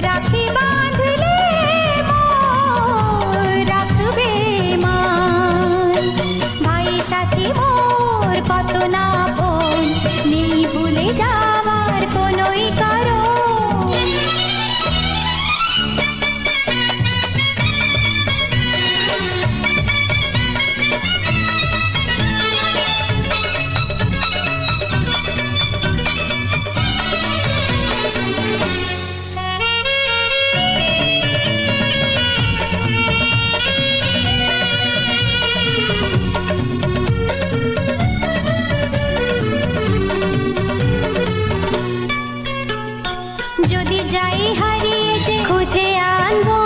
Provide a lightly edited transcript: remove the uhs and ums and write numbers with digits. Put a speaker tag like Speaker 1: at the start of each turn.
Speaker 1: রাখি বাঁধলে মোর রাখবে মান। ভাই সাথী মোর কত না আপন, নেই ভুলে যাওয়ার কোনোই কারণ। যদি যাই হারিয়ে যে খুঁজে আনবো